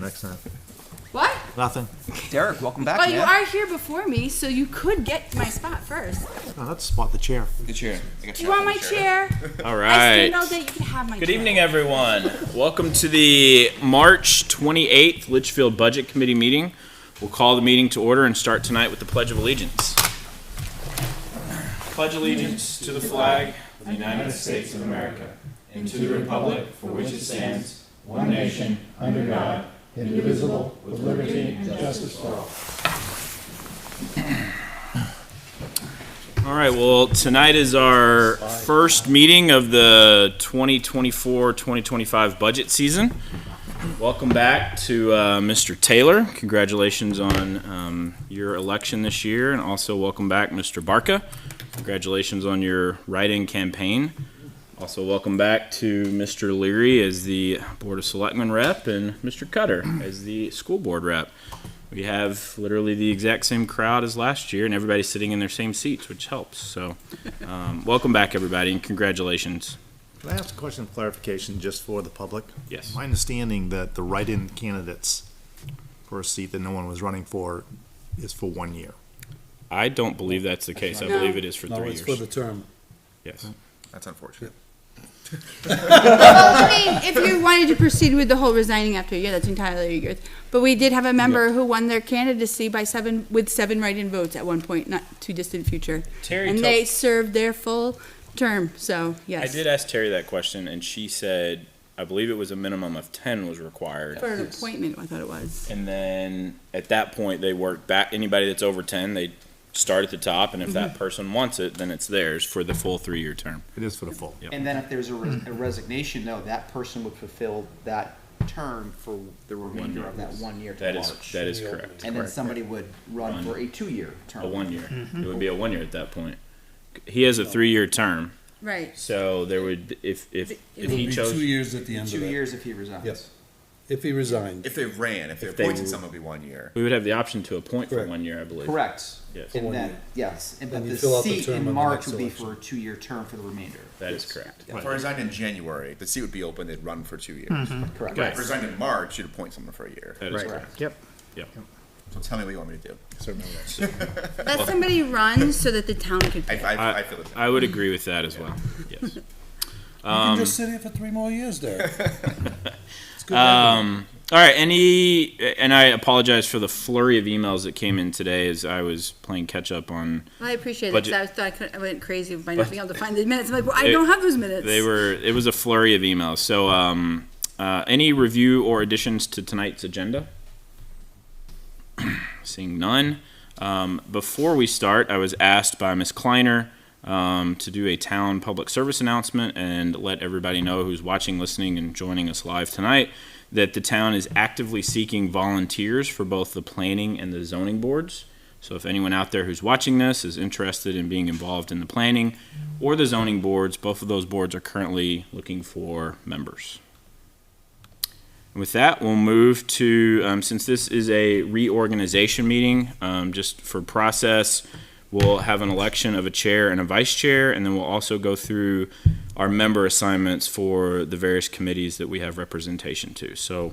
next time. What? Nothing. Derek, welcome back, Well, man. you are here before me, so you could get my spot first. No, let's spot the chair. The chair. Do you want my chair? All I right. stand all day. You can have my Good chair. evening, everyone. Welcome to the March 28th Litchfield Budget Committee meeting. We'll call the meeting to order and start tonight with the Pledge of Allegiance. Pledge allegiance to the flag of the United States of America and to the republic for which it stands, one nation, under God, indivisible, with liberty and justice for all. All right, well, tonight is our first meeting of the 2024-2025 budget season. Welcome back to Mr. Taylor. Congratulations on your election this year, and also welcome back, Mr. Barca. Congratulations on your write-in campaign. Also welcome back to Mr. Leary as the Board of Selectmen rep and Mr. Cutter as the school board rep. We have literally the exact same crowd as last year, and everybody's sitting in their same seats, which helps. So welcome back, everybody, and congratulations. Can I ask a question of clarification just for the public? Yes. My understanding that the write-in candidates for a seat that no one was running for is for 1 year. I don't believe that's the case. I No. believe it is for 3 No, years. it's for the term. Yes. That's unfortunate. Well, I mean, if you wanted to proceed with the whole resigning after a year, that's entirely yours. But we did have a member who won their candidacy by seven write-in votes at one point, not too distant future. Terry And told- they served their full term, so, yes. I did ask Terry that question, and she said, I believe it was a minimum of 10 was required. For an appointment, I thought it was. And then at that point, they work back. Anybody that's over 10, they start at the top, and if that person wants it, then it's theirs for the full 3-year term. It is for the full. Yep. And then if there's a resignation, though, that person would fulfill that term for the remainder of that 1 year to That March. is correct. And then somebody would run for a 2-year term. A 1 year. It would be a 1 year at that point. He has a 3-year term, Right. so there would if It would he be chose 2 years at the end of 2 that. years if he resigns. Yes. If he resigned. If they ran, if they're If they appointing were- someone, it would be 1 year. we would have the option to appoint for Correct. 1 year, I believe. Correct. Yes, For And 1 then, year. yes, and Then but you the fill out the seat term in on the March next would be election. for a 2-year term for the remainder. that is correct. If I resigned in January, the seat would be open, they'd run for 2 years. Correct. Okay. If I resigned in March, you'd appoint someone for a year. That is Right. correct. Yep. Yep. So tell me what you want me to do. Let somebody run so that the town could I, pick. I feel the same. I would agree with that as well. Yes. You can just sit here for 3 more years there. It's good. All right. And I apologize for the flurry of emails that came in today as I was playing catch up on. Well, I appreciate it, Budget. because I thought I went crazy by not being able to find the minutes. I'm like, well, I don't have those minutes. It was a flurry of emails. So, any review or additions to tonight's agenda? Seeing none. Before we start, I was asked by Ms. Kleiner to do a town public service announcement and let everybody know who's watching, listening, and joining us live tonight that the town is actively seeking volunteers for both the planning and the zoning boards. So if anyone out there who's watching this is interested in being involved in the planning or the zoning boards, both of those boards are currently looking for members. And with that, we'll move to, since this is a reorganization meeting, just for process, we'll have an election of a chair and a vice chair, and then we'll also go through our member assignments for the various committees that we have representation to. So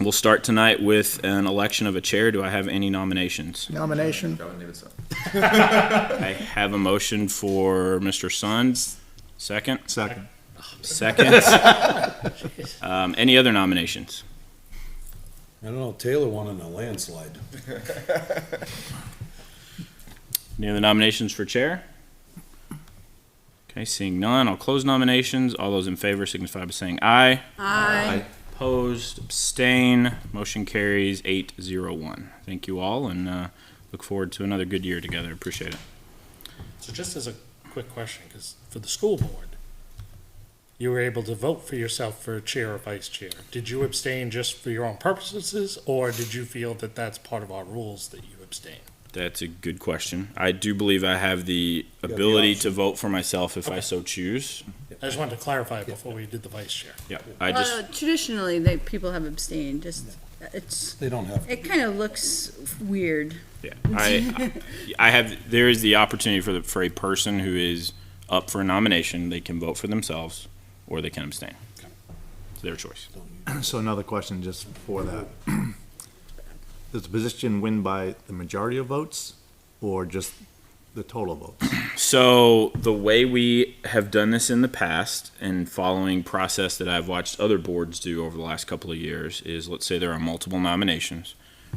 we'll start tonight with an election of a chair. Do I have any nominations? Nomination. Go and leave it so. I have a motion for Mr. Sons. Second? Second. Second. Any other nominations? I don't know, Taylor won in a landslide. Any other nominations for chair? Okay, seeing none, I'll close nominations. All those in favor signify by saying aye. Aye. Opposed, abstain, motion carries 8-0-1. Thank you all, and look forward to another good year together. Appreciate it. So just as a quick question, because for the school board, you were able to vote for yourself for chair or vice chair. Did you abstain just for your own purposes, or did you feel that that's part of our rules that you abstain? That's a good question. I do believe I have the got the ability to option. vote for myself if I Okay. so choose. I just wanted to clarify before we did the vice chair. Yeah, I just, Well, traditionally, people have abstained, just, They don't have to. it kind of looks weird. yeah, I have, there is the opportunity for a person who is up for a nomination, they can vote for themselves or they can abstain. their choice. So another question just for that. Does the position win by the majority of votes or just the total votes? So the way we have done this in the past and following process that I've watched other boards do over the last couple of years is, let's say there are multiple nominations.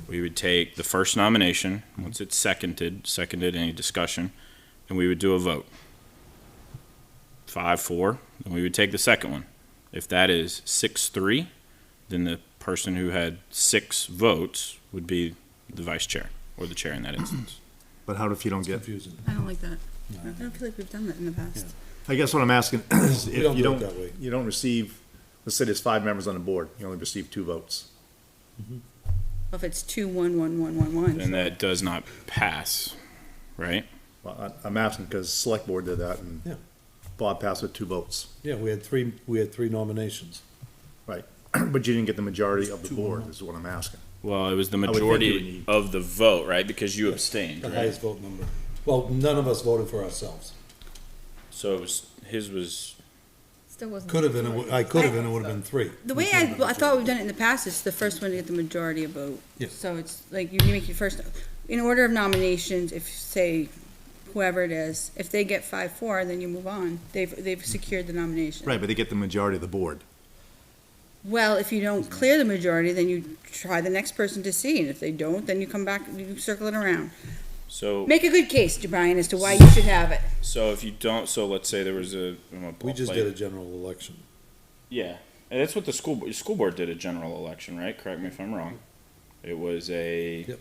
We would take the first nomination, once it's seconded, any discussion, and we would do a vote. 5-4, then we would take the second one. If that is 6-3, then the person who had 6 votes would be the vice chair, or the chair in that instance. But how if you don't get, Confusing. I don't like that. I don't feel like we've done that in the past. I guess what I'm asking is We if don't you do it don't, that way. you don't receive, let's say there's 5 members on the board, you only receive 2 votes. If it's 2-1-1-1-1-1. And that does not pass, right? Well, I'm asking because select board did that and Yeah. Bob passed with 2 votes. Yeah, we had three nominations. Right. But you didn't get the majority of the board, is what I'm asking. Well, it was the would think you would majority need- of the vote, right? Because you abstained, The right? highest vote number. Well, none of us voted for ourselves. So it was, his was, Still wasn't. Could have been, I could have been, it would have been 3. The way I thought we've done it in the past is the first one to get the majority of vote. Yeah. So it's like you make your first, in order of nominations, if say whoever it is, if they get 5-4, then you move on. They've secured the nomination. Right, but they get the majority of the board. Well, if you don't clear the majority, then you try the next person to see, and if they don't, then you come back, you circle it around. so, Make a good case, Brian, as to why you should have it. so if you don't, so let's say there was I'm gonna We just play- did a general election. Yeah, and that's what the school board did, a general election, right? Correct me if I'm wrong. It was Yep.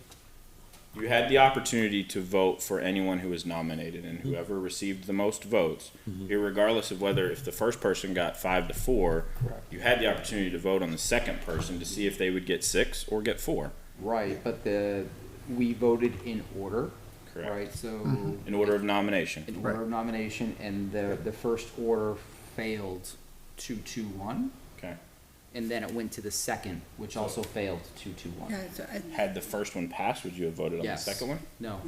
you had the opportunity to vote for anyone who was nominated, and whoever received the most votes, irregardless of whether if the first person got 5-4, you had the opportunity to vote on the second person to see if they would get 6 or get 4. Right, but we voted in order, Correct. right, so. In order of nomination. In order of nomination, and the first order failed 2-2-1, Okay. and then it went to the second, which also failed 2-2-1. Yeah, so Had the first one passed, would you have voted on Yes. the second one? No,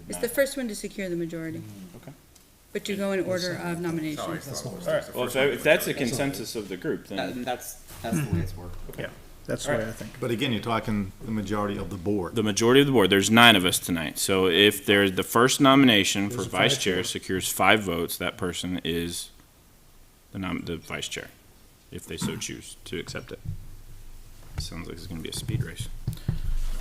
it's the first one to secure the majority. Okay. But you go in order of nominations. All right. Well, if that's the consensus of the group, then that's the way it's worked. Yeah, that's the way I think. But again, you're talking the majority of the board. the majority of the board, there's 9 of us tonight. So if there's the first nomination for There's a vice 5 chair vote. secures 5 votes, that person is the vice chair, if they so choose to accept it. Sounds like it's gonna be a speed race.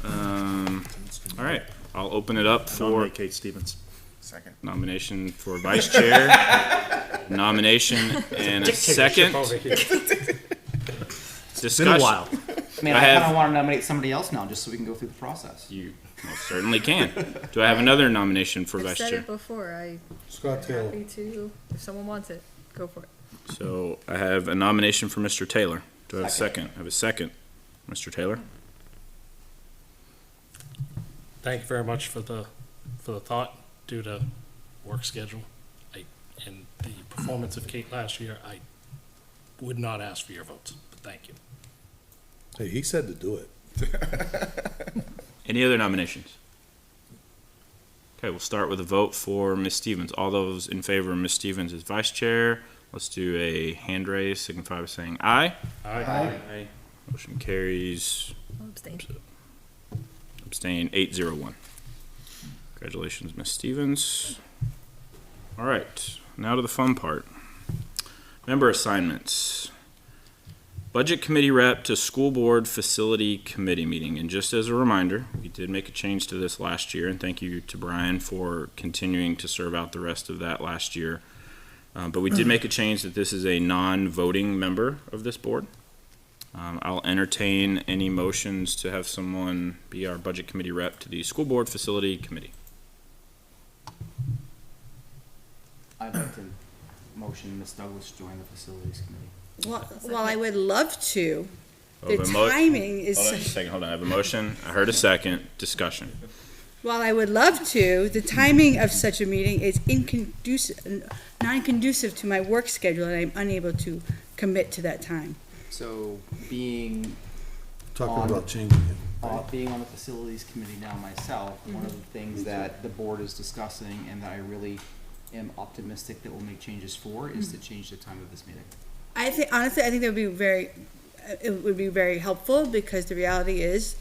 All right, I'll open it up for Nominate Kate Stevens. Second. nomination for vice chair, nomination and a second It's discussion. been a while. I mean, I I have- kinda wanna nominate somebody else now, just so we can go through the process. You most certainly can. Do I have another nomination for I've vice said chair? it before. I'm Scott Taylor. happy to, if someone wants it, go for it. So I have a nomination for Mr. Taylor. Do I have a second? I have a second. Mr. Taylor? Thank you very much for the thought due to work schedule. And the performance of Kate last year, I would not ask for your votes, but thank you. Hey, he said to do it. Any other nominations? Okay, we'll start with a vote for Ms. Stevens. All those in favor of Ms. Stevens as vice chair, let's do a hand raise, signify by saying aye. Aye. Motion carries, I'll abstain. abstain 801. Congratulations, Ms. Stevens. All right, now to the fun part. Member assignments. Budget committee rep to school board facility committee meeting. And just as a reminder, we did make a change to this last year, and thank you to Brian for continuing to serve out the rest of that last year. But we did make a change that this is a non-voting member of this board. I'll entertain any motions to have someone be our budget committee rep to the school board facility committee. I'd like to motion Ms. Douglas join the facilities committee. Well, I would love to. The Hold on, timing is Hold on just a such, second, hold on. I have a motion. I heard a second. Discussion. while I would love to, the timing of such a meeting is non-conducive to my work schedule, and I'm unable to commit to that time. So being Talking about changing it. being on the facilities committee now myself, one of the things that the board is discussing and that I really am optimistic that we'll make changes for is to change the time of this meeting. I think, honestly, I think that would be very it would be very helpful, because the reality is,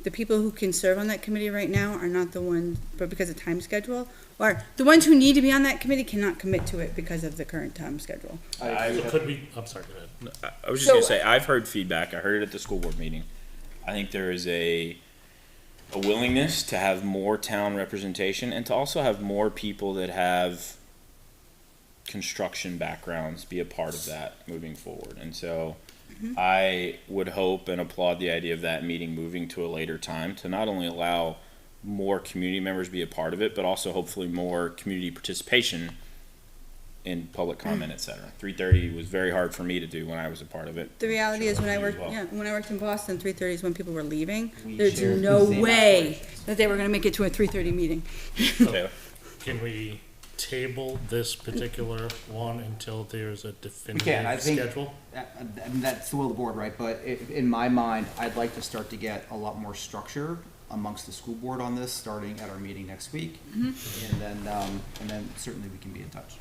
the people who can serve on that committee right now are not the ones, but because of time schedule, or the ones who need to be on that committee cannot commit to it because of the current time schedule. So could we, I'm sorry, go ahead. I was just gonna say, I've heard feedback, I heard it at the school board meeting. I think there is a willingness to have more town representation and to also have more people that have construction backgrounds be a part of that moving forward. And so I would hope and applaud the idea of that meeting moving to a later time to not only allow more community members be a part of it, but also hopefully more community participation in public comment, et cetera. 3:30 was very hard for me to do when I was a part of it. The reality Sure, is, when I you as worked, well. yeah, when I worked in Boston, 3:30 is when people were leaving. We There's shared no the same way aspirations. that they were gonna make it to a 3:30 meeting. Taylor? Can we table this particular one until there's a We can, I definitive think, schedule? I mean, that's the will of the board, right? But in my mind, I'd like to start to get a lot more structure amongst the school board on this, starting at our meeting next week. And then certainly we can be in touch.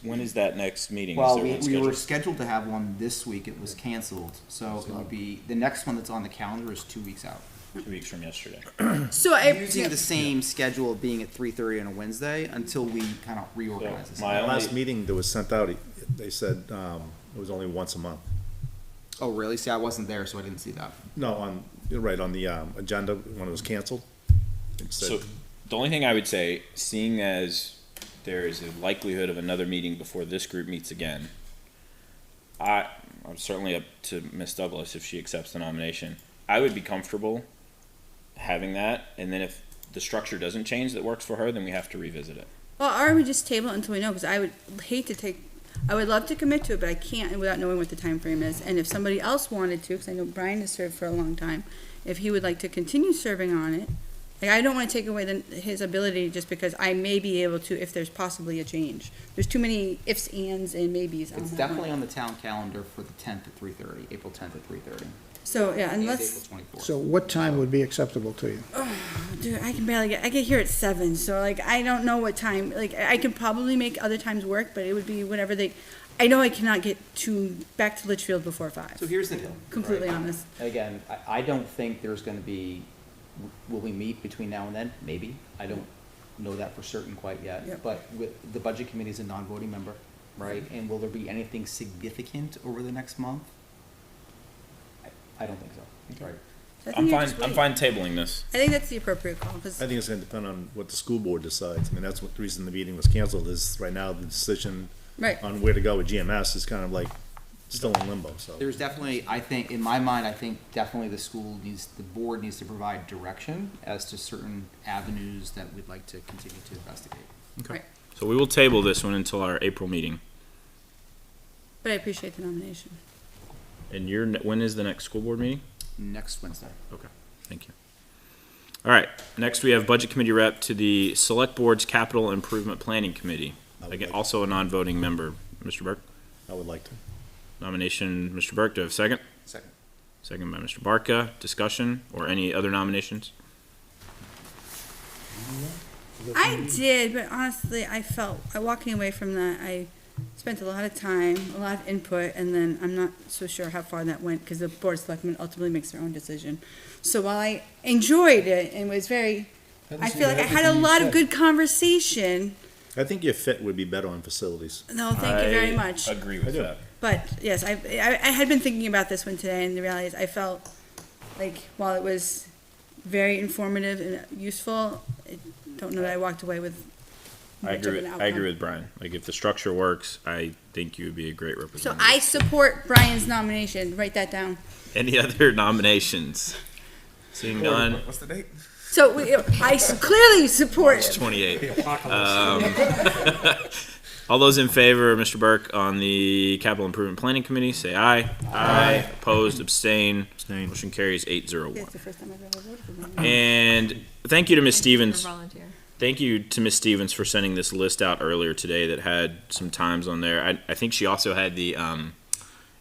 When is that next meeting? Is Well, there we one were scheduled? scheduled to have one this week. It was canceled. So it would be, the next one that's on the calendar is 2 weeks out. 2 weeks from yesterday. So Using the same schedule of being at 3:30 on a Wednesday until we kind of reorganize this. my The last only- meeting that was sent out, they said, it was only once a month. Oh, really? See, I wasn't there, so I didn't see that. No, right, on the, agenda when it was canceled. It said- So, the only thing I would say, seeing as there is a likelihood of another meeting before this group meets again, I'm certainly up to Miss Douglas if she accepts the nomination. I would be comfortable having that, and then if the structure doesn't change that works for her, then we have to revisit it. Well, or we just table it until we know, because I would hate to take, I would love to commit to it, but I can't without knowing what the time frame is. And if somebody else wanted to, because I know Brian has served for a long time, if he would like to continue serving on it, like, I don't want to take away his ability just because I may be able to if there's possibly a change. There's too many ifs, ands, and maybes on It's that definitely one. on the town calendar for the 10th at 3:30, April 10th at 3:30. So, yeah, And unless, April 24th. So what time would be acceptable to you? dude, I can barely I get here at 7, so, like, I don't know what time, like, I could probably make other times work, but it would be whatever I know I cannot get back to Litchfield before 5. So here's the deal. Completely right? honest. Again, I don't think there's gonna be, will we meet between now and then? Maybe. I don't know that for certain quite yet. Yep. But the budget committee is a non-voting member, right? And will there be anything significant over the next month? I don't think so, right? So I think I'm you fine, just I'm wait. fine tabling this. I think that's the appropriate call, because I think it's gonna depend on what the school board decides. I mean, that's what the reason the meeting was canceled is right now the decision right. on where to go with GMS is kind of like still in limbo, so. There's definitely, I think, in my mind, I think definitely the board needs to provide direction as to certain avenues that we'd like to continue to investigate. Okay. Right. So we will table this one until our April meeting. But I appreciate the nomination. And when is the next school board meeting? Next Wednesday. Okay, thank you. All right, next we have Budget Committee rep to the Select Board's Capital Improvement Planning Committee. I would Again, like- also a non-voting member. Mr. Burke? I would like to. Nomination, Mr. Burke, do I have a second? Second. Second by Mr. Barca. Discussion or any other nominations? I did, but honestly, I felt, walking away from that, I spent a lot of time, a lot of input, and then I'm not so sure how far that went, because the Board of Selectmen ultimately makes their own decision. So while I enjoyed it and was very, I feel like I had a lot of good conversation. I think your fit would be better on facilities. No, thank you very much. Agree with do. that. But yes, I had been thinking about this one today, and the reality is I felt like while it was very informative and useful, I don't know that I walked away with I much of an outcome. agree with Brian. Like, if the structure works, I think you would be a great So representative. I support Brian's nomination. Write that down. Any other nominations? Seeing none, What's the date? So I clearly support it's it. 28. The apocalypse. All those in favor of Mr. Burke on the Capital Improvement Planning Committee, say aye. Aye. Opposed, abstain. Abstain. Motion carries 801. It's the first time I've ever voted for Brian. And thank you to Ms. Stevens. Volunteer. Thank you to Ms. Stevens for sending this list out earlier today that had some times on there. I think she also had the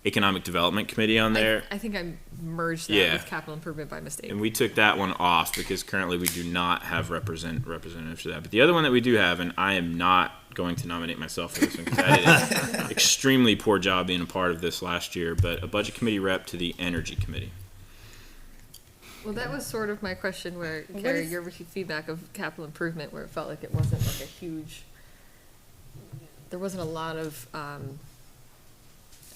Economic Development Committee on there. I think I merged that Yeah. with capital improvement by mistake. And we took that one off because currently we do not have representatives for that. But the other one that we do have, and I am not going to nominate myself for this one because I did an extremely poor job being a part of this last year, but a budget committee rep to the Energy Committee. Well, that was sort of my question where, What Carrie, is- your feedback of capital improvement, where it felt like it wasn't like a huge, there wasn't a lot of, I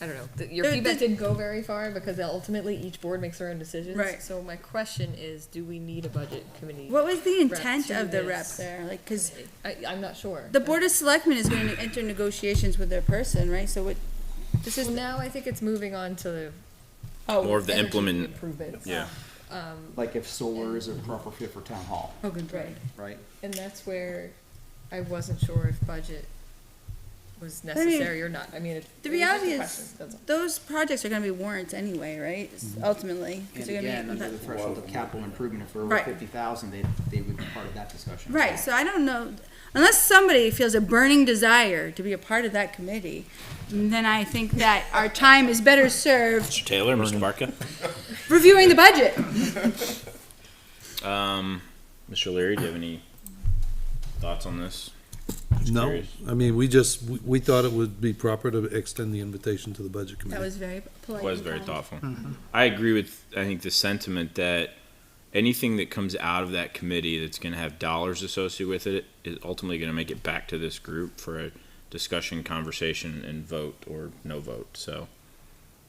don't know, your There- feedback there- didn't go very far because ultimately each board makes their own decisions. Right. So my question is, do we need a budget committee? What was the Rep intent to of the rep this. there? Like, cause I'm not sure. the Board of Selectmen is going to enter negotiations with their person, right? So what, this is, Well, now I think it's moving on to the More of the energy implement, improvements. yeah. Like if solar is a proper fit for town hall, oh, good, right. right? And that's where I wasn't sure if budget was mean, necessary or not. I mean, The it was just a reality is, question, that's all. those projects are gonna be warrants anyway, right? Ultimately. 'cause And they're gonna be again, under the threshold of capital improvement, if we're over Right. 50,000, they would be part of that discussion. as Right, well. so I don't know, unless somebody feels a burning desire to be a part of that committee, then I think that our time is better served Mr. Taylor, Mr. Barca. reviewing the budget. Mr. Leary, do you have any thoughts on this? Just No, curious. I mean, we thought it would be proper to extend the invitation to the budget That committee. was very polite. Was and very kind. thoughtful. I agree with, I think, the sentiment that anything that comes out of that committee that's going to have dollars associated with it is ultimately going to make it back to this group for a discussion, conversation, and vote or no vote. So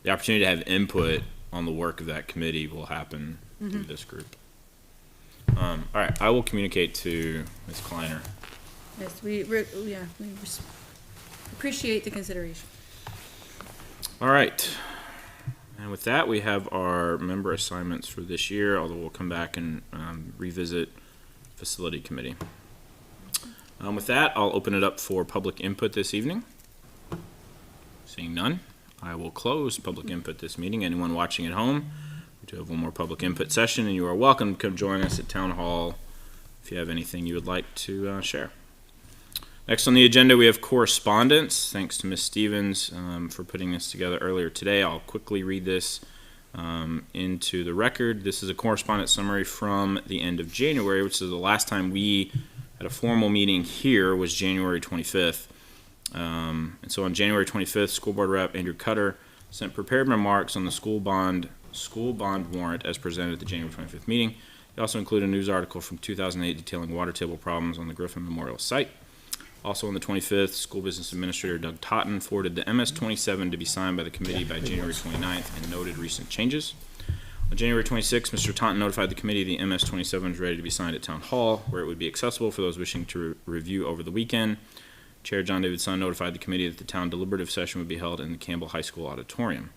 the opportunity to have input on the work of that committee will happen through this group. All right, I will communicate to Ms. Kleiner. Yes, we appreciate the consideration. All right. And with that, we have our member assignments for this year, although we'll come back and revisit Facility Committee. With that, I'll open it up for public input this evening. Seeing none, I will close public input this meeting. Anyone watching at home, we do have one more public input session, and you are welcome to come join us at Town Hall if you have anything you would like to share. Next on the agenda, we have correspondence. Thanks to Ms. Stevens for putting this together earlier today. I'll quickly read this into the record. This is a correspondence summary from the end of January, which is the last time we had a formal meeting here was January 25th. And so on January 25th, School Board Rep Andrew Cutter sent prepared remarks on the school bond warrant as presented at the January 25th meeting. He also included a news article from 2008 detailing water table problems on the Griffin Memorial site. Also on the 25th, School Business Administrator Doug Totten forwarded the MS-27 to be signed by the committee by January 29th and noted recent changes. On January 26th, Mr. Totten notified the committee the MS-27 is ready to be signed at Town Hall, where it would be accessible for those wishing to review over the weekend. Chair John David Sun notified the committee that the town deliberative session would be held in the Campbell High School auditorium.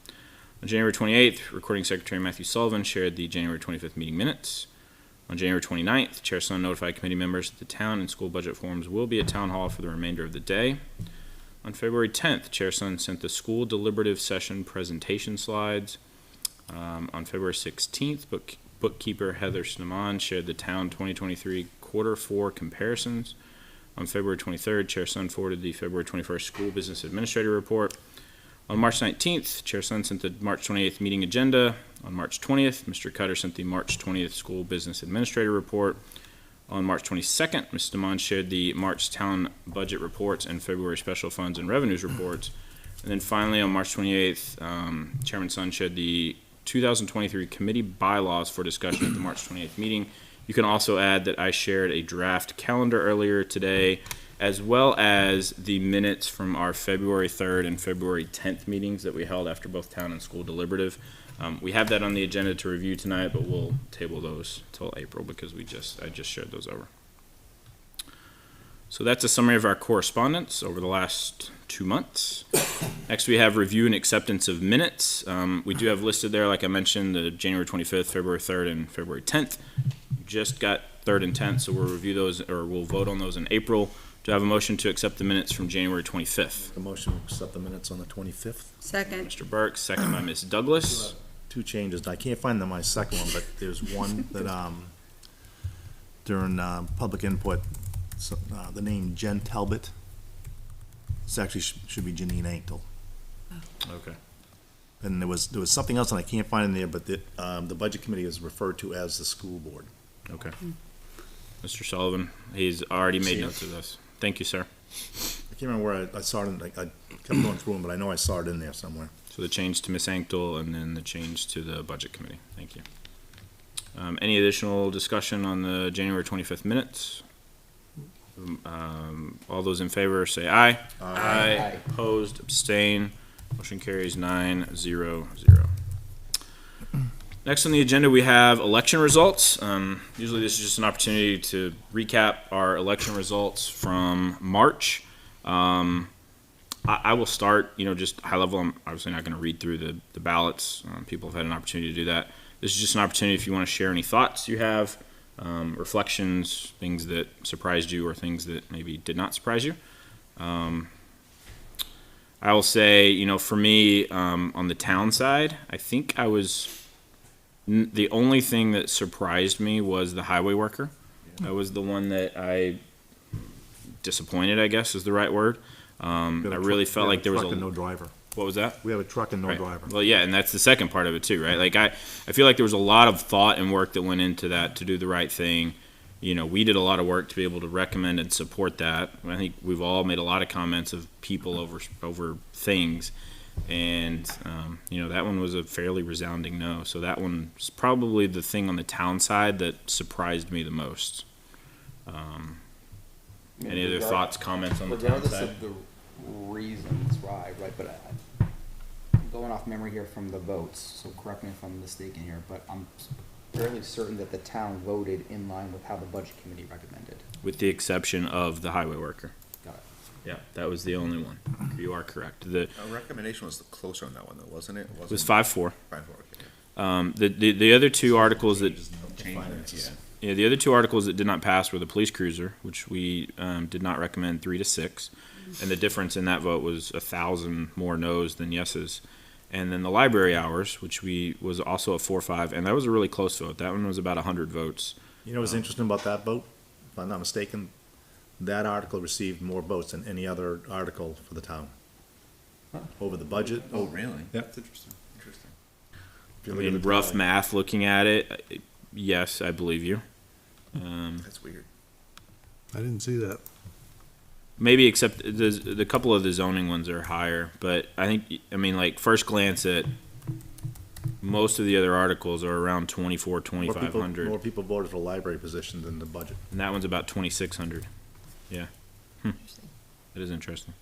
On January 28th, Recording Secretary Matthew Sullivan shared the January 25th meeting minutes. On January 29th, Chair Sun notified committee members that the town and school budget forums will be at Town Hall for the remainder of the day. On February 10th, Chair Sun sent the school deliberative session presentation slides. On February 16th, bookkeeper Heather Sneman shared the town 2023 quarter 4 comparisons. On February 23rd, Chair Sun forwarded the February 21st school business administrator report. On March 19th, Chair Sun sent the March 28th meeting agenda. On March 20th, Mr. Cutter sent the March 20th school business administrator report. On March 22nd, Ms. DeMond shared the March town budget reports and February special funds and revenues reports. And then finally, on March 28th, Chairman Sun shared the 2023 committee bylaws for discussion at the March 28th meeting. You can also add that I shared a draft calendar earlier today, as well as the minutes from our February 3rd and February 10th meetings that we held after both town and school deliberative. We have that on the agenda to review tonight, but we'll table those till April because I just shared those over. So that's a summary of our correspondence over the last 2 months. Next, we have review and acceptance of minutes. We do have listed there, like I mentioned, the January 25th, February 3rd, and February 10th. Just got 3rd and 10th, so we'll review those, or we'll vote on those in April. Do I have a motion to accept the minutes from January 25th? The motion to accept the minutes on the 25th. Second. Mr. Burke, second by Ms. Douglas. Two changes. I can't find my second one, but there's one that, during, public input, the name Jen Talbot. This actually should be Janine Ankle. Okay. And there was something else, and I can't find it in there, but the budget committee is referred to as the school board. Okay. Mr. Sullivan, he's already made notes of this. Thank you, sir. I can't remember where I saw it, I kept going through them, but I know I saw it in there somewhere. So the change to Ms. Anctil and then the change to the budget committee. Thank you. Any additional discussion on the January 25th minutes? All those in favor say aye. Aye. Opposed, abstain. Motion carries 9-0-0. Next on the agenda, we have election results. Usually this is just an opportunity to recap our election results from March. I will start, just high level. I'm obviously not going to read through the ballots. People have had an opportunity to do that. This is just an opportunity if you want to share any thoughts you have, reflections, things that surprised you or things that maybe did not surprise you. I will say, for me, on the town side, I think the only thing that surprised me was the highway worker. That was the one that disappointed, I guess is the right word. I really felt like there was truck and no driver. What was that? We have a truck and no Right. driver. Well, yeah, and that's the second part of it too, right? Like I feel like there was a lot of thought and work that went into that to do the right thing. We did a lot of work to be able to recommend and support that. I think we've all made a lot of comments of people over things, and that one was a fairly resounding no. So that one's probably the thing on the town side that surprised me the most. Any other thoughts, comments on the town Regardless side? of the reasons why, right, but going off memory here from the votes, so correct me if I'm mistaken here, but I'm fairly certain that the town voted in line with how the budget committee recommended. With the exception of the highway worker. Got it. Yeah, that was the only one. You are correct. The Our recommendation was closer on that one, though, wasn't it? it was 5-4. 5-4, okay. The other two articles that Changes. Yeah, the other two articles that did not pass were the police cruiser, which we did not recommend 3-6, and the difference in that vote was 1,000 more no's than yeses. And then the library hours, which was also a 4-5, and that was a really close vote. That one was about 100 votes. You know what's interesting about that vote? If I'm not mistaken, that article received more votes than any other article for the town. Over the budget. Oh, really? Yeah. That's interesting. Interesting. If you I look at mean, the rough tally. math looking at it, yes, I believe you. That's weird. I didn't see that. Maybe except the couple of the zoning ones are higher, but like first glance at most of the other articles are around 2,500. More people voted for library position than the budget. And that one's about 2,600. Yeah. That is interesting.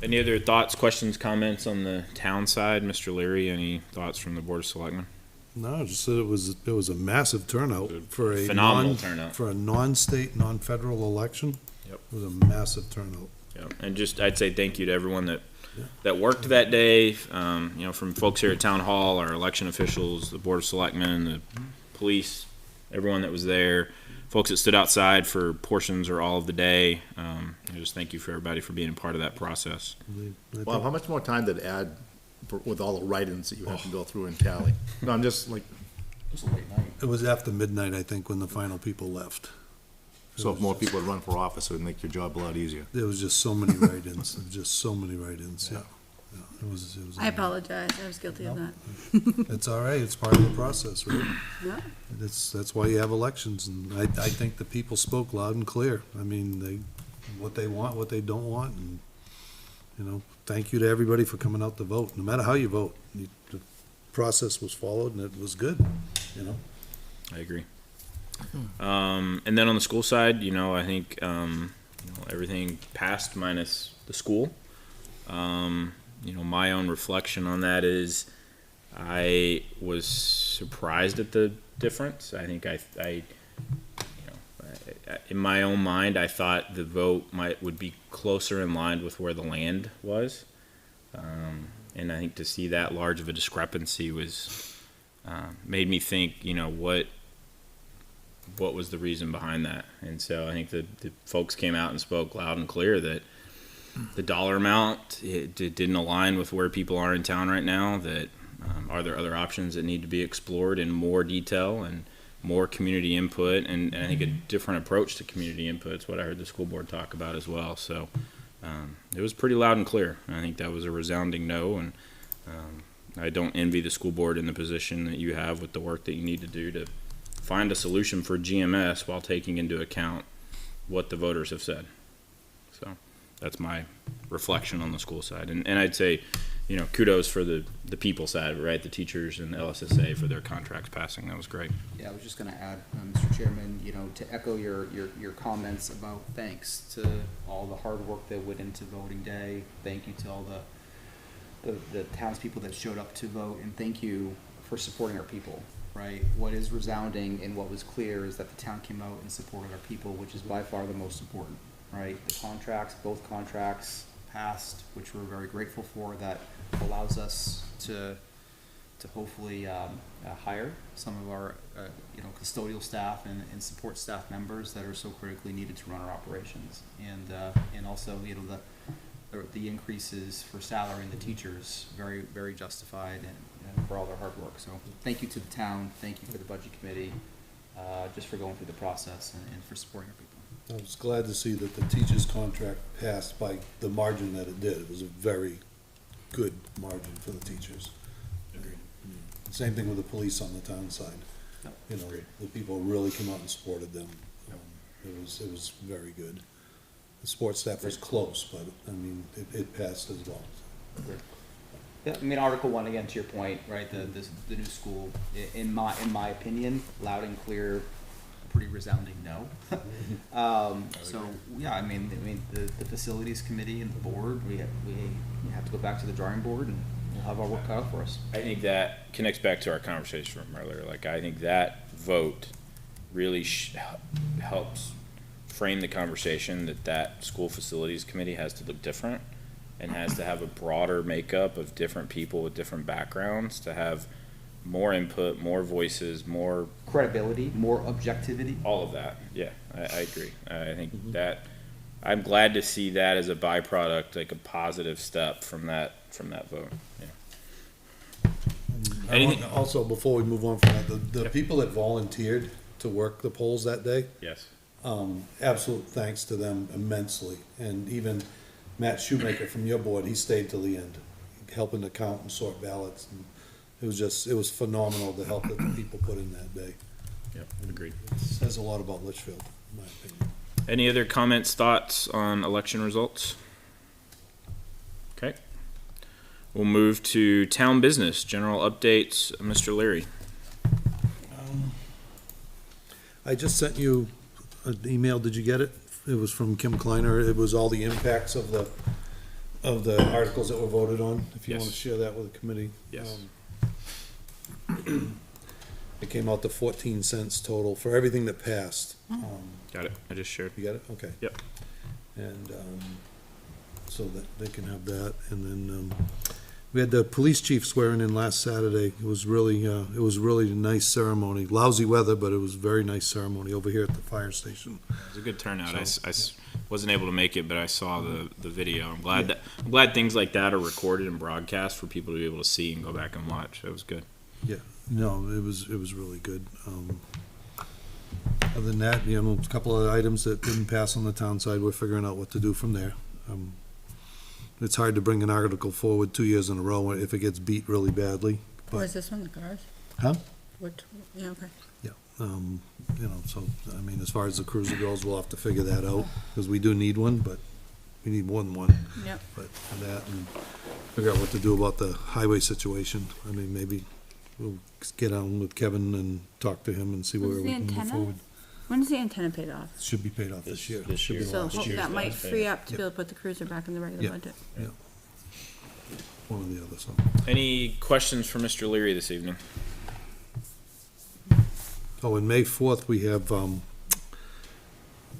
Any other thoughts, questions, comments on the town side? Mr. Leary, any thoughts from the Board of Selectmen? No, just that it was a massive turnout for a Phenomenal turnout. for a non-state, non-federal election. Yep. It was a massive turnout. Yeah. And I'd say thank you to everyone that worked that day, from folks here at Town Hall, our election officials, the Board of Selectmen, the police, everyone that was there, folks that stood outside for portions or all of the day. Just thank you for everybody for being a part of that process. I Bob, how much more time did it add with all the write-ins that you have to go through and tally? No, I'm just like, It was a late night. It was after midnight, I think, when the final people left. so if more people would run for office, it would make your job a lot easier. There was just so many write-ins, yeah. It was. I apologize, I was guilty of that. It's all right, it's part of the process, right? Yeah. That's why you have elections, and I think the people spoke loud and clear. I mean, what they want, what they don't want, and, thank you to everybody for coming out to vote, no matter how you vote. The process was followed, and it was good, I agree. And then on the school side, I think everything passed minus the school. My own reflection on that is I was surprised at the difference. I think in my own mind, I thought the vote would be closer in line with where the land was. And I think to see that large of a discrepancy was made me think, what was the reason behind that? And so I think the folks came out and spoke loud and clear that the dollar amount it didn't align with where people are in town right now, that are there other options that need to be explored in more detail and more community input, and I think a different approach to community input is what I heard the school board talk about as well. So it was pretty loud and clear. I think that was a resounding no, and I don't envy the school board in the position that you have with the work that you need to do to find a solution for GMS while taking into account what the voters have said. So that's my reflection on the school side. And I'd say, you know, kudos for the people side, right? The teachers and LSSA for their contracts passing. That was great. Yeah, I was just gonna add, Mr. Chairman, you know, to echo your comments about thanks to all the hard work that went into voting day. Thank you to all the townspeople that showed up to vote, and thank you for supporting our people, right? What is resounding and what was clear is that the town came out and supported our people, which is by far the most important, right? The contracts, both contracts passed, which we're very grateful for, that allows us to hopefully hire some of our you know, custodial staff and support staff members that are so critically needed to run our operations, and also, you know, the increases for salary and the teachers, very justified, and for all their hard work. So thank you to the town, thank you for the budget committee, just for going through the process and for supporting our people. I was glad to see that the teacher's contract passed by the margin that it did. It was a very good margin for the teachers. Agreed. Same thing with the police on the town side. Yep. You know, the people really came out and supported them. It was very good. The sports staff was close, but, I mean, it passed as well. Yeah, I mean, Article 1, again, to your point, right, the new school, in my opinion, loud and clear, pretty resounding no. So, yeah, I mean, the facilities committee and the board, we have to go back to the drawing board, and we'll have our work cut out for us. I think that connects back to our conversation from earlier. Like, I think that vote really helps frame the conversation that school facilities committee has to look different and has to have a broader makeup of different people with different backgrounds to have more input, more voices, more Credibility, more objectivity. all of that. Yeah, I agree. I think that I'm glad to see that as a byproduct, like a positive step from that vote. Yeah. Anything- Also, before we move on from that, the people that volunteered to work the polls that day, Yes. absolute thanks to them immensely. And even Matt Shoemaker from your board, he stayed till the end, helping to count and sort ballots. And it was phenomenal, the help that the people put in that day. Yep. Agreed. It says a lot about Litchfield, in my opinion. Any other comments, thoughts on election results? Okay. We'll move to town business, general updates. Mr. Leary. I just sent you an email, did you get it? It was from Kim Kleiner, it was all the impacts of the articles that were voted on, if you Yes. wanna share that with the committee. Yes. It came out to 14 cents total for everything that passed. Got it. I just shared. You got it? Okay. Yep. And, so that they can have that, and then, we had the police chief swearing in last Saturday. It was really a nice ceremony. Lousy weather, but it was a very nice ceremony over here at the fire station. It was a good turnout. I wasn't able to make it, but I saw the video. I'm glad things like that are recorded and broadcast for people to be able to see and go back and watch. It was good. Yeah, no, it was really good. Other than that, you know, a couple of items that didn't pass on the town side, we're figuring out what to do from there. It's hard to bring an article forward 2 years in a row if it gets beat really badly. Where's this one, the cars? Huh? What, yeah, okay. Yeah, you know, so, I mean, as far as the cruiser goes, we'll have to figure that out, because we do need one, but we need more than one. Yep. But for that, and figure out what to do about the highway situation. I mean, maybe we'll get on with Kevin and talk to him and see where When's we the can move antenna? forward. When's the antenna paid off? Should be paid off this year. Should be So last year. that might last free up to be able to put the cruiser back in the regular Yeah. budget. Yeah. One or the other, so. Any questions for Mr. Leary this evening? Oh, and May 4th, we have,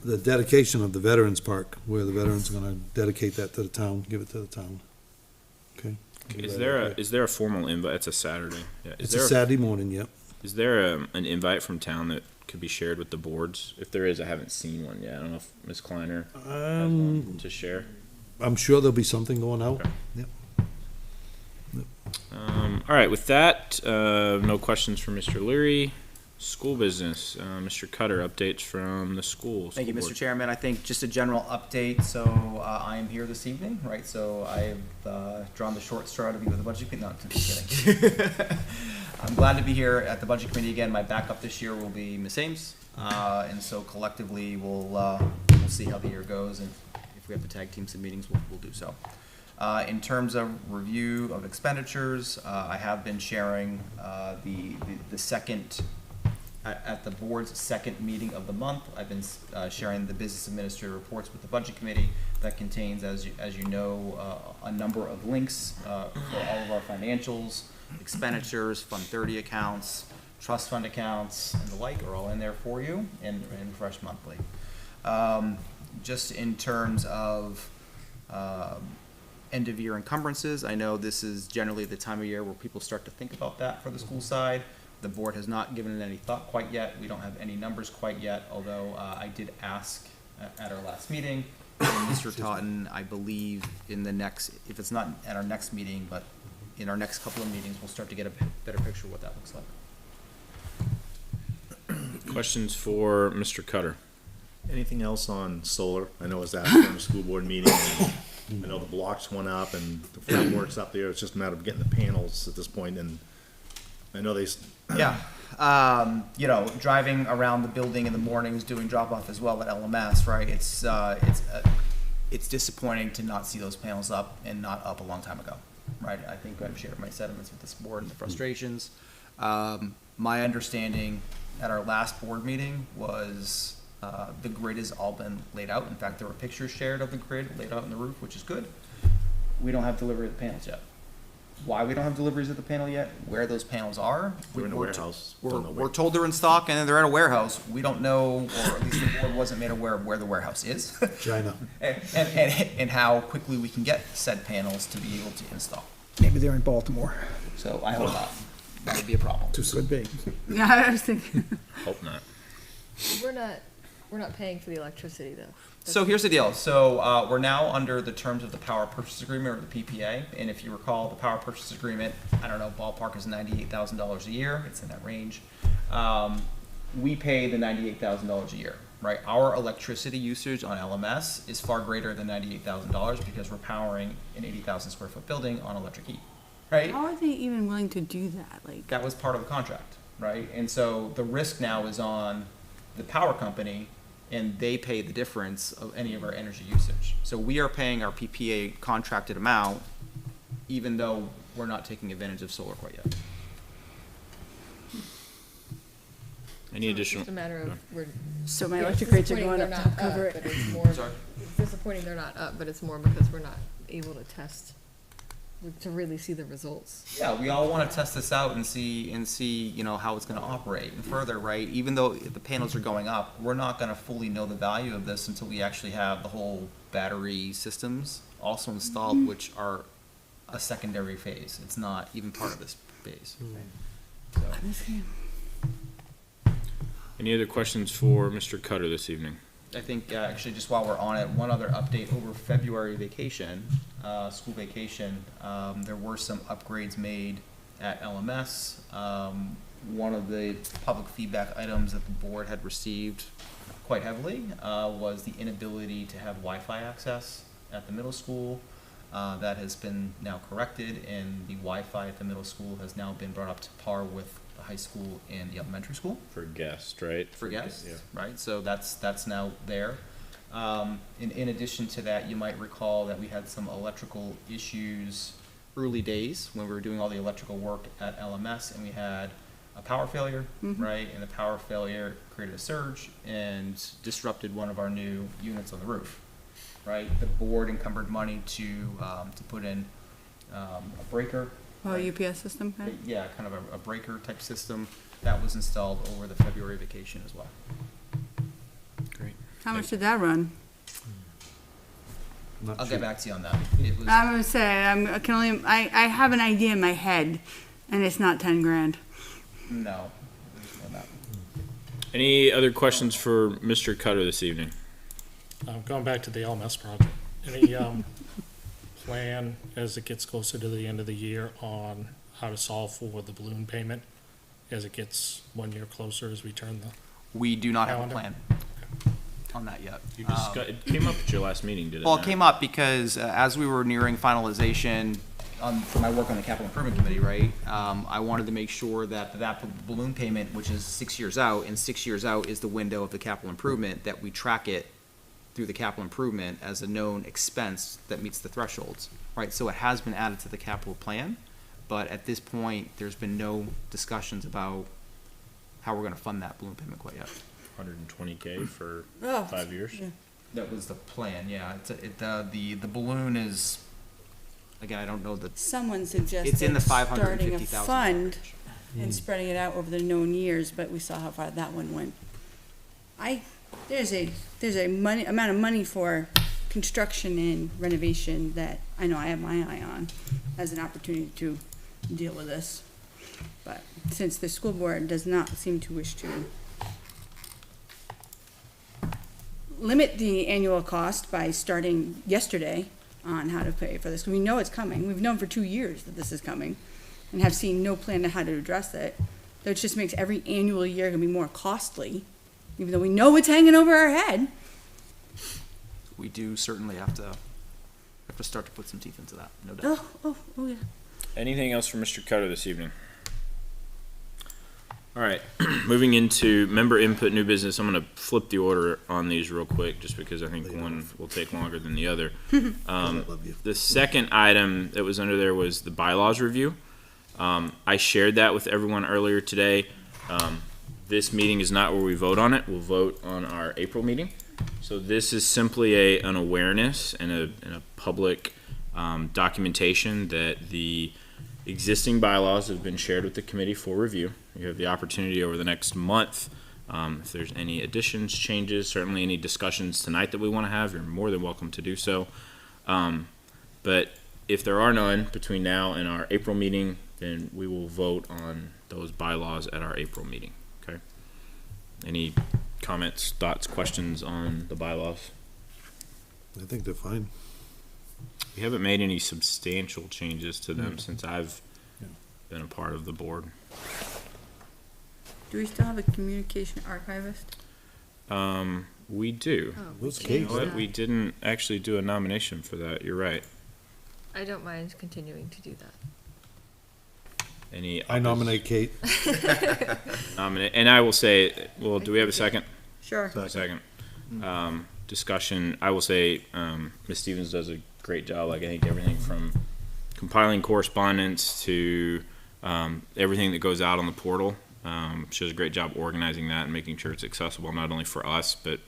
the dedication of the Veterans Park, where the veterans are gonna dedicate that to the town, give it to the town. Okay? Is there a formal invite? It's a Saturday. Yeah. It's a Saturday morning, yep. Is there an invite from town that could be shared with the boards? If there is, I haven't seen one yet. I don't know if Ms. Kleiner has one to share. I'm sure there'll be something going out. Okay. Yep. All right, with that, no questions for Mr. Leary. School business, Mr. Cutter, updates from the school. Thank you, school Mr. board. Chairman. I think just a general update. So I am here this evening, right? So I've drawn the short straw to be with the budget committee. No, I'm just kidding. I'm glad to be here at the budget committee again. My backup this year will be Ms. Ames, and so collectively we'll see how the year goes, and if we have to tag team some meetings, we'll do so. In terms of review of expenditures, I have been sharing the second. At the board's second meeting of the month, I've been sharing the business administrator reports with the budget committee that contains, as you know, a number of links for all of our financials, expenditures, Fund 30 accounts, trust fund accounts, and the like are all in there for you and refreshed monthly. Just in terms of end of year encumbrances, I know this is generally the time of year where people start to think about that for the school side. The board has not given it any thought quite yet. We don't have any numbers quite yet, although I did ask at our last meeting. And Mr. Totten, I believe in the next, if it's not at our next meeting, but in our next couple of meetings, we'll start to get a better picture of what that looks like. Questions for Mr. Cutter? Anything else on solar? I know it was asked from a school board meeting, and I know the blocks went up and the framework's up there. It's just a matter of getting the panels at this point, and I know Yeah, you know, driving around the building in the mornings, doing drop off as well at LMS, right? It's disappointing to not see those panels up and not up a long time ago, right? I think I've shared my sentiments with this board and the frustrations. My understanding at our last board meeting was the grid has all been laid out. In fact, there were pictures shared of the grid laid out on the roof, which is good. We don't have delivery of the panels yet. Why we don't have deliveries of the panel yet, where those panels are. They're in a warehouse. We're told they're in stock and they're at a warehouse. We don't know, or at least the board wasn't made aware of where the warehouse is. China. and how quickly we can get said panels to be able to install. Maybe they're in Baltimore. So I hope not. That would be a problem. Could be. Yeah, I was thinking. Hope not. We're not paying for the electricity though. So here's the deal. So we're now under the terms of the power purchase agreement, or the PPA. And if you recall, the power purchase agreement, I don't know, ballpark is $98,000 a year. It's in that range. We pay the $98,000 a year, right? Our electricity usage on LMS is far greater than $98,000 because we're powering an 80,000 square foot building on electric heat, right? How are they even willing to do that? Like, That was part of the contract, right? And so the risk now is on the power company, and they pay the difference of any of our energy usage. So we are paying our PPA contracted amount, even though we're not taking advantage of solar quite yet. Any It's additional? just a matter of, so my yeah, it's electric rates are disappointing going they're up to not cover up, it. but it's more, Sorry? it's disappointing they're not up, but it's more because we're not able to test, to really see the results. Yeah, we all want to test this out and see, you know, how it's going to operate. And further, right, even though the panels are going up, we're not going to fully know the value of this until we actually have the whole battery systems also installed, which are a secondary phase. It's not even part of this phase. So, Any other questions for Mr. Cutter this evening? I think, actually, just while we're on it, one other update over February vacation, school vacation, there were some upgrades made at LMS. One of the public feedback items that the board had received quite heavily was the inability to have Wi-Fi access at the middle school. That has been now corrected, and the Wi-Fi at the middle school has now been brought up to par with the high school and the elementary school. For guests, right? For guests, Yeah. right? So that's now there. In addition to that, you might recall that we had some electrical issues early days when we were doing all the electrical work at LMS, and we had a power failure, right? And the power failure created a surge and disrupted one of our new units on the roof, right? The board encumbered money to put in a breaker. Oh, right? UPS system kind of? Yeah, kind of a breaker type system that was installed over the February vacation as well. Great. How much did that run? Not I'll sure. get back to you on that. It was, I'm gonna say, I have an idea in my head, and it's not 10 grand. no. There's no that. Any other questions for Mr. Cutter this evening? Going back to the LMS project, any plan as it gets closer to the end of the year on how to solve for the balloon payment as it gets 1 year closer as we turn the, We do not have a Calendar? plan on that yet. You discussed, it came up at your last meeting, did it Well, not? it came up because as we were nearing finalization for my work on the capital improvement committee, right? I wanted to make sure that balloon payment, which is 6 years out, and 6 years out is the window of the capital improvement, that we track it through the capital improvement as a known expense that meets the thresholds, right? So it has been added to the capital plan, but at this point, there's been no discussions about how we're gonna fund that balloon payment quite yet. 120K for Oh, 5 years? yeah. That was the plan, yeah. The balloon is, again, I don't know the, Someone suggested it's in the starting a 550,000 fund range. and spreading it out over the known years, but we saw how far that one went. There's a amount of money for construction and renovation that I know I have my eye on as an opportunity to deal with this. But since the school board does not seem to wish to limit the annual cost by starting yesterday on how to pay for this, we know it's coming. We've known for 2 years that this is coming and have seen no plan to how to address it. That just makes every annual year gonna be more costly, even though we know it's hanging over our head. We do certainly have to start to put some teeth into that, no doubt. Oh, yeah. Anything else from Mr. Cutter this evening? All right, moving into member input, new business. I'm going to flip the order on these real quick, just because I think one will take longer than the other. I love you. The second item that was under there was the bylaws review. I shared that with everyone earlier today. This meeting is not where we vote on it. We'll vote on our April meeting. So this is simply an awareness and a public documentation that the existing bylaws have been shared with the committee for review. You have the opportunity over the next month, if there's any additions, changes, certainly any discussions tonight that we want to have, you're more than welcome to do so. But if there are none between now and our April meeting, then we will vote on those bylaws at our April meeting, okay? Any comments, thoughts, questions on the bylaws? I think they're fine. We haven't made any substantial changes to them since I've been a part of the board. Do we still have a communication archivist? We do. Oh, Those we You cakes. know changed what? We that. didn't actually do a nomination for that. You're right. I don't mind continuing to do that. Any? I nominate Kate. Nominate, and I will say, well, do we have a second? Sure. Second. Discussion, I will say, Ms. Stevens does a great job. Like, I think everything from compiling correspondence to, everything that goes out on the portal. She does a great job organizing that and making sure it's accessible, not only for us, but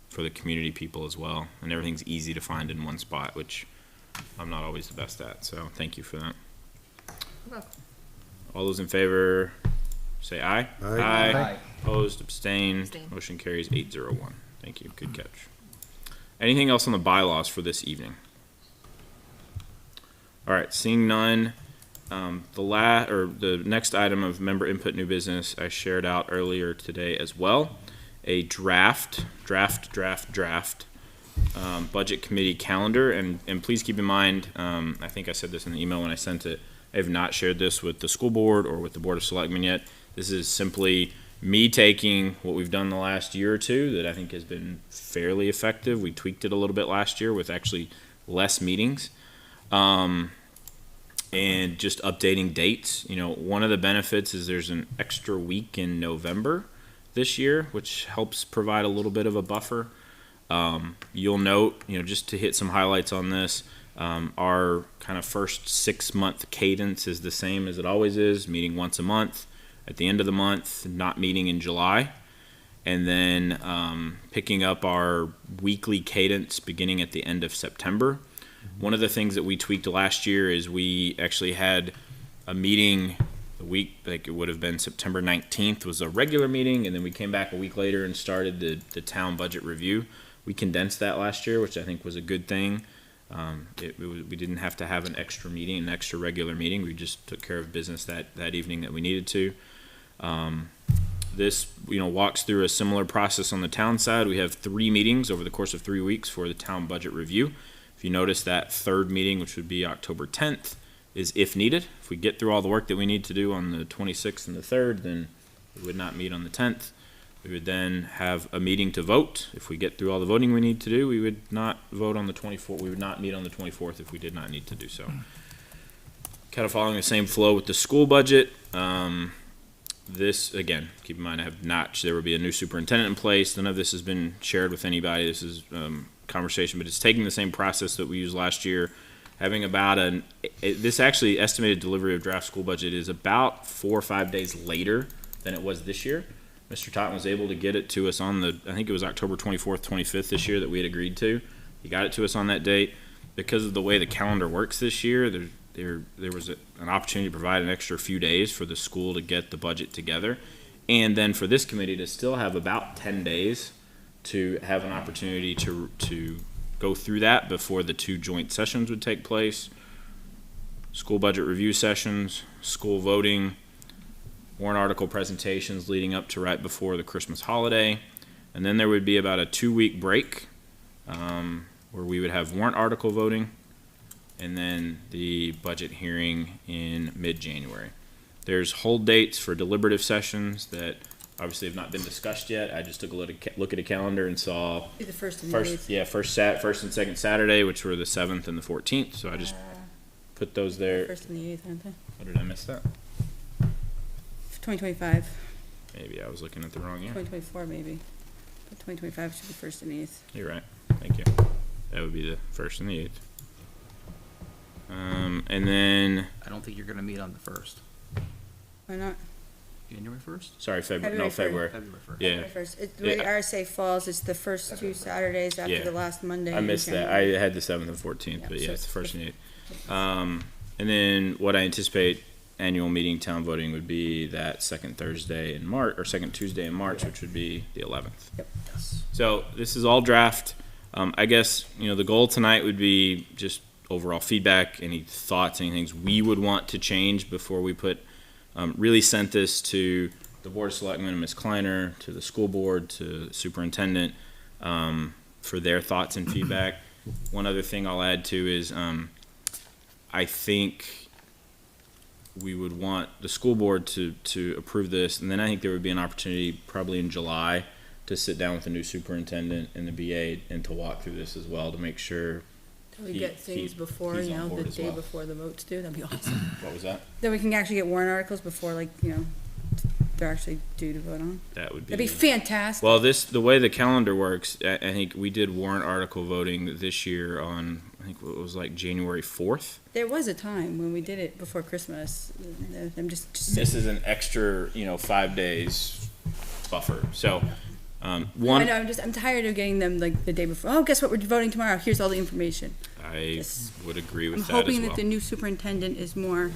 for the community people as well. And everything's easy to find in one spot, which I'm not always the best at. So thank you for that. You're welcome. All those in favor, say aye. Aye. Aye. Opposed, abstained, Abstain. motion carries 801. Thank you, good catch. Anything else on the bylaws for this evening? All right, seeing none, the next item of member input new business I shared out earlier today as well. A draft budget committee calendar, and please keep in mind, I think I said this in the email when I sent it, I have not shared this with the school board or with the Board of Selectmen yet. This is simply me taking what we've done the last year or two that I think has been fairly effective. We tweaked it a little bit last year with actually less meetings. And just updating dates. You know, one of the benefits is there's an extra week in November this year, which helps provide a little bit of a buffer. You'll note, you know, just to hit some highlights on this, our kind of first 6-month cadence is the same as it always is, meeting once a month. At the end of the month, not meeting in July. And then picking up our weekly cadence beginning at the end of September. One of the things that we tweaked last year is we actually had a meeting the week, like it would have been September 19th was a regular meeting, and then we came back a week later and started the town budget review. We condensed that last year, which I think was a good thing. We didn't have to have an extra meeting, an extra regular meeting. We just took care of business that evening that we needed to. This, you know, walks through a similar process on the town side. We have 3 meetings over the course of 3 weeks for the town budget review. If you notice, that third meeting, which would be October 10th, is if needed. If we get through all the work that we need to do on the 26th and the 3rd, then We would not meet on the 10th. We would then have a meeting to vote. If we get through all the voting we need to do, we would not vote on the 24th. We would not meet on the 24th if we did not need to do so. Kind of following the same flow with the school budget. This, again, keep in mind, there will be a new superintendent in place. None of this has been shared with anybody. This is conversation, but it's taking the same process that we used last year. Having about this actually estimated delivery of draft school budget is about 4 or 5 days later than it was this year. Mr. Totten was able to get it to us on I think it was October 24th, 25th this year that we had agreed to. He got it to us on that date. Because of the way the calendar works this year, there was an opportunity to provide an extra few days for the school to get the budget together. And then for this committee to still have about 10 days to have an opportunity to go through that before the 2 joint sessions would take place. School budget review sessions, school voting, warrant article presentations leading up to right before the Christmas holiday. And then there would be about a 2-week break where we would have warrant article voting and then the budget hearing in mid-January. There's hold dates for deliberative sessions that obviously have not been discussed yet. I just took a look at a calendar and saw The first and the eighth. first and second Saturday, which were the 7th and the 14th. So I just put those there. First and the eighth, aren't they? What did I miss that? 2025, Maybe I was looking at the wrong year. 2024 maybe. But 2025 should be first and the eighth. You're right. Thank you. That would be the 1st and the 8th. And then, I don't think you're gonna meet on the 1st. Why not? January 1st? sorry, February no, first. February. February 1st. Yeah, February 1st. The way Yeah. RSA falls, it's the first 2 Saturdays after Yeah. the last Monday. I in missed that. January. I had the 7th and 14th, Yeah, but so yeah, it's the it's 1st and 8th. And then what I anticipate annual meeting town voting would be that second Thursday in March, or second Tuesday in March, which would be the 11th. Yes. So this is all draft. I guess, the goal tonight would be just overall feedback, any thoughts, any things we would want to change before we really sent this to the Board of Selectmen and Ms. Kleiner, to the school board, to the superintendent, for their thoughts and feedback. One other thing I'll add to is, I think we would want the school board to approve this, and then I think there would be an opportunity probably in July to sit down with the new superintendent and the BA and to walk through this as well to make sure. Till we get things before, he's on the board as day well. before the votes due, that'd be awesome. What was that? Then we can actually get warrant articles before, they're actually due to vote on. That would be. That'd be fantastic. Well, the way the calendar works, I think we did warrant article voting this year on, I think it was like January 4th. There was a time when we did it before Christmas. I'm just This is an extra, 5 days buffer. So, I one, know, I'm tired of getting them the day before. Oh, guess what? We're voting tomorrow. Here's all the information. I Yes. would agree with I'm that as hoping well. that the new superintendent is more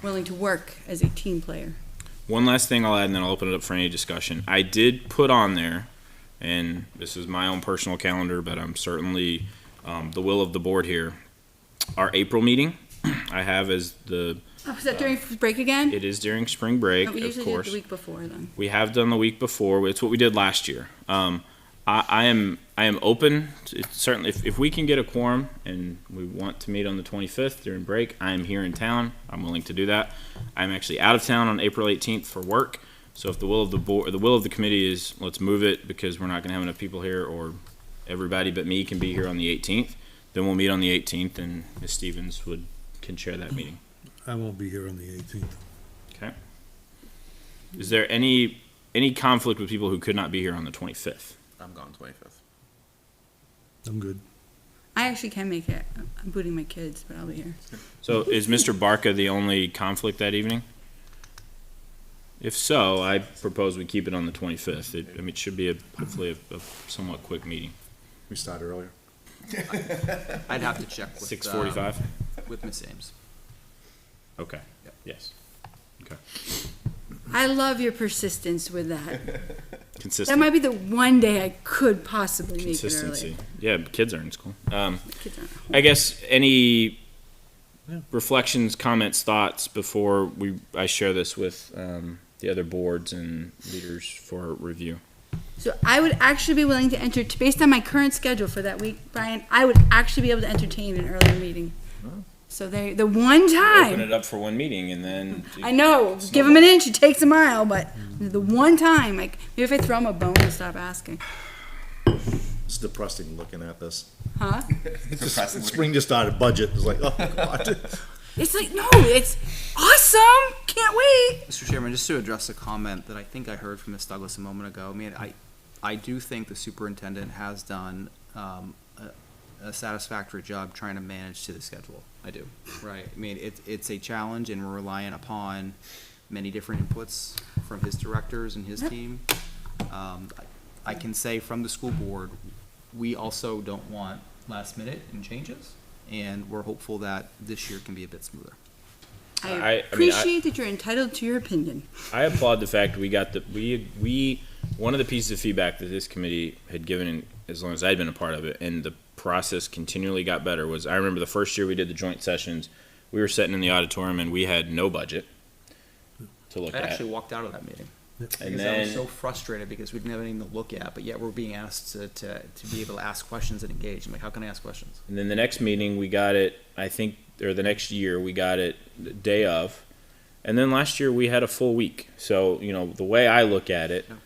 willing to work as a team player. One last thing I'll add, and then I'll open it up for any discussion. I did put on there, and this is my own personal calendar, but I'm certainly the will of the board here. Our April meeting, I have as Oh, is that during break again? it is during spring break, No, we of usually do it course. the week before then. We have done the week before. It's what we did last year. I am open to, certainly if we can get a quorum and we want to meet on the 25th during break. I am here in town. I'm willing to do that. I'm actually out of town on April 18th for work. So if the will of the board, or the will of the committee is let's move it because we're not going to have enough people here, or everybody but me can be here on the 18th, then we'll meet on the 18th, and Ms. Stevens can chair that meeting. I won't be here on the 18th. Okay. Is there any conflict with people who could not be here on the 25th? I'm gone 25th. I'm good. I actually can make it. I'm booting my kids, but I'll be here. So is Mr. Barca the only conflict that evening? If so, I propose we keep it on the 25th. It should be hopefully a somewhat quick meeting. We start earlier. I'd have to check with 6:45? with Miss Ames. Okay, Yep. yes. Okay. I love your persistence with that. That Consistent, might be the one day I could possibly make it consistency. earlier. Yeah, kids are in school. The kids aren't home. I guess any Yeah. reflections, comments, thoughts before I share this with the other boards and leaders for review? So I would actually be willing to based on my current schedule for that week, Brian, I would actually be able to entertain an earlier meeting. So the one Open time, it up for one meeting and then. I know, give him an inch, he takes a mile, but the one time, like, maybe if I throw him a bone, he'll stop asking. It's depressing looking at this. Huh? Spring just started, budget, it's like, oh, God. It's like, no, it's awesome, can't wait. Mr. Chairman, just to address a comment that I think I heard from Ms. Douglas a moment ago, I mean, I do think the superintendent has done a satisfactory job trying to manage to the schedule. I do, right? I mean, it's a challenge, and we're reliant upon many different inputs from his directors and his team. I can say from the school board, we also don't want last minute and changes, and we're hopeful that this year can be a bit smoother. I appreciate that you're entitled to your opinion. I applaud the fact we got one of the pieces of feedback that this committee had given as long as I'd been a part of it, and the process continually got better, was I remember the first year we did the joint sessions, we were sitting in the auditorium and we had no budget to look I at. actually walked out of that meeting. And Because I was then, so frustrated because we didn't have anything to look at, but yet we're being asked to be able to ask questions and engage. I'm like, how can I ask questions? and then the next meeting, we got it, I think, or the next year, we got it the day of. And then last year, we had a full week. So, the way I look at it, Yeah.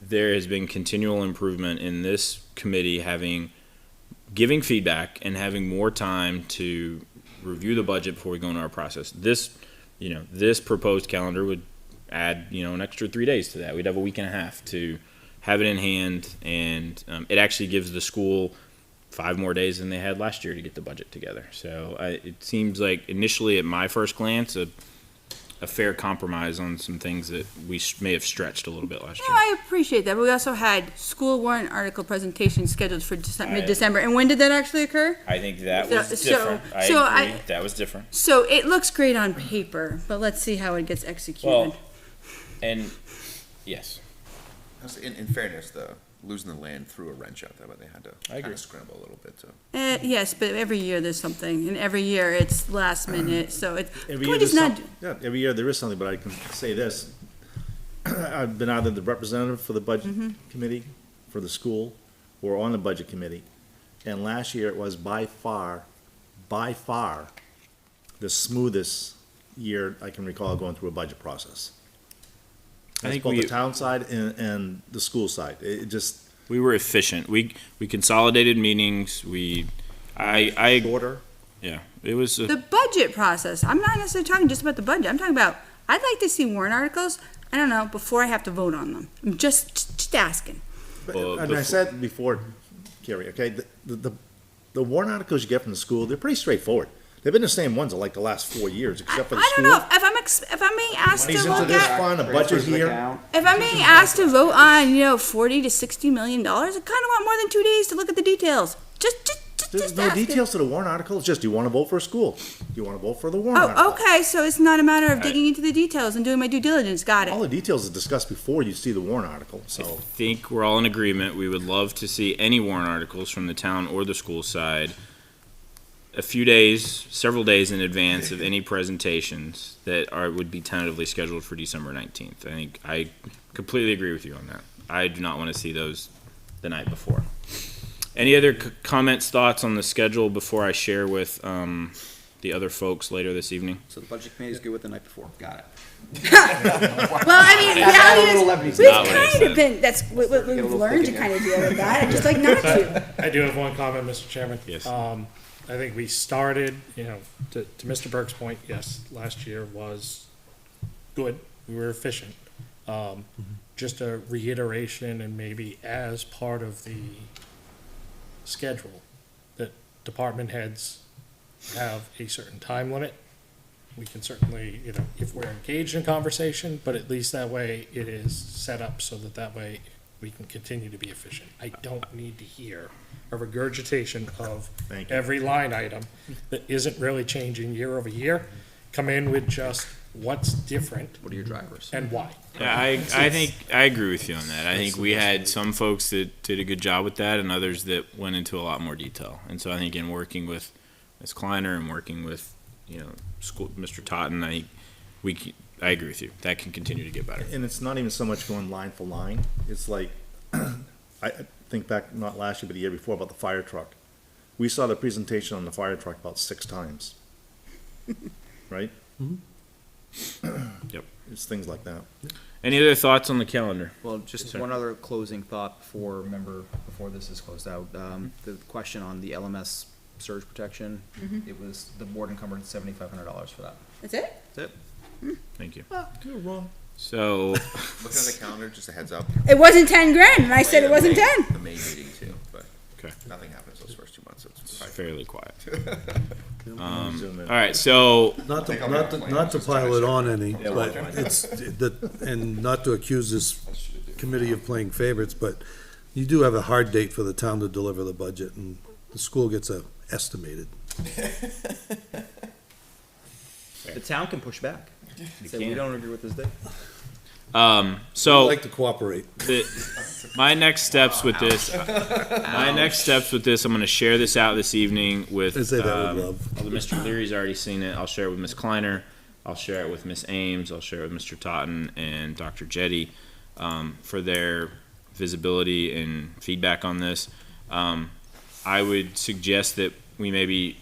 there has been continual improvement in this committee giving feedback and having more time to review the budget before we go into our process. This proposed calendar would add, an extra 3 days to that. We'd have a week and a half to have it in hand, and it actually gives the school 5 more days than they had last year to get the budget together. So it seems like initially, at my first glance, a fair compromise on some things that we may have stretched a little bit last No, year. I appreciate that, but we also had school warrant article presentation scheduled for mid-December, and when did that actually occur? I think that was So- different. so I agree. I- That was different. So it looks great on paper, but let's see how it gets executed. Well, and yes, In fairness, though, losing the land threw a wrench out there, but they had to I agree. kind of scramble a little bit to. Yes, but every year there's something, and every year it's last minute, so it's, Every can year we just there's not, some- Yeah, every year there is something, but I can say this. I've been either the representative for the budget committee for the school or on the budget committee. And last year it was by far, the smoothest year I can recall going through a budget process. I think both we- the town side and the school side. It just, we were efficient. We consolidated meetings. I order. yeah, it was. the budget process, I'm not necessarily talking just about the budget, I'm talking about, I'd like to see warrant articles, I don't know, before I have to vote on them. I'm just asking. Well, And I said before, Carrie, okay, the warrant articles you get from the school, they're pretty straightforward. They've been the same ones in like the last 4 years, except for the I school. don't know, if I'm being asked to Money's into look this at, fund, a budget here. if I'm being asked to vote on, 40 to 60 million dollars, I kinda want more than 2 days to look at the details. There's Just no asking. details to the warrant article, it's just, do you wanna vote for a school? Do you wanna vote for the warrant article? Oh, okay, so it's not a matter of digging into the details and doing my due diligence, got All it. the details is discussed before you see the warrant article, I so. think we're all in agreement. We would love to see any warrant articles from the town or the school side a few days, several days in advance of any presentations that would be tentatively scheduled for December 19th. I think I completely agree with you on that. I do not want to see those the night before. Any other comments, thoughts on the schedule before I share with the other folks later this evening? So the budget committee is good with the night before. Got it. Well, I mean, Add a reality little is, levity to we've it. Not what I kind said. of been, that's what Get a we've little learned to thick in kind of deal with that, just like not to. I do have one comment, Mr. Chairman. Yes. I think we started, to Mr. Burke's point, yes, last year was good. We were efficient. Just a reiteration and maybe as part of the schedule, that department heads have a certain time limit. We can certainly, if we're engaged in conversation, but at least that way it is set up so that way we can continue to be efficient. I don't need to hear a regurgitation of Thank you. every line item that isn't really changing year over year. Come in with just what's different What are your drivers? and why. Yeah, I think I agree with you on that. I think we had some folks that did a good job with that, and others that went into a lot more detail. And so I think in working with Ms. Kleiner and working with Mr. Totten, I agree with you. That can continue to get better. And it's not even so much going line for line, it's like, I think back, not last year, but the year before, about the fire truck. We saw the presentation on the fire truck about 6 times. right? Yep. It's things like that. Any other thoughts on the calendar? Well, just Yes, sir. one other closing thought before this is closed out. The question on the LMS surge protection, it was, the board encumbered $7,500 for that. That's it? That's it. Thank you. You're wrong. So, Looking at the calendar, just a heads up. It wasn't 10 grand, and I said it The wasn't May- 10. The May meeting too, but okay, nothing happens those first 2 months, so it's fine. fairly quiet. Zoom in. All right, so Not think to, I'm not gonna to, not to pile it on any, Yeah, but well, it's, and not to accuse this committee of playing favorites, but you do have a hard date for the town to deliver the budget, and the school gets a estimated. The town can push back. Say, we can. don't agree with this date. I'd so like to cooperate. my next steps with this, I'm going to share this out this evening with. I say that with love. Although Mr. Leary's already seen it, I'll share it with Ms. Kleiner. I'll share it with Ms. Ames. I'll share it with Mr. Totten and Dr. Jetty for their visibility and feedback on this. I would suggest that we maybe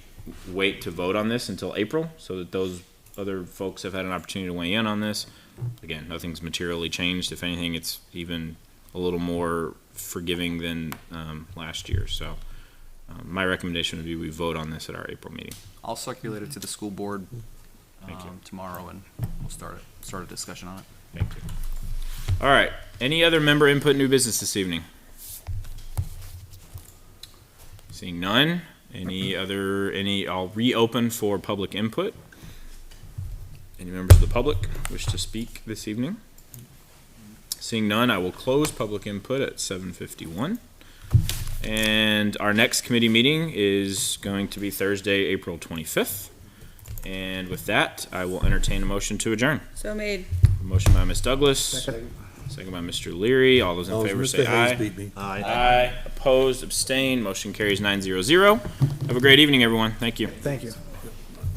wait to vote on this until April so that those other folks have had an opportunity to weigh in on this. Again, nothing's materially changed. If anything, it's even a little more forgiving than last year. So my recommendation would be we vote on this at our April meeting. I'll circulate it to the school board Thank you. tomorrow, and we'll start a discussion on it. Thank you. All right. Any other member input, new business this evening? Seeing none. I'll reopen for public input. Any members of the public wish to speak this evening? Seeing none, I will close public input at 7:51. And our next committee meeting is going to be Thursday, April 25th. And with that, I will entertain a motion to adjourn. So made. A motion by Ms. Douglas, second by Mr. Leary. All those in Oh, favor Mr. say Hayes aye. beat me. Aye. Opposed, abstained, motion carries 900. Have a great evening, everyone. Thank you. Thank you.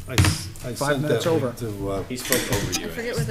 I 5 sent minutes that over. to, He spoke over you. I forget what the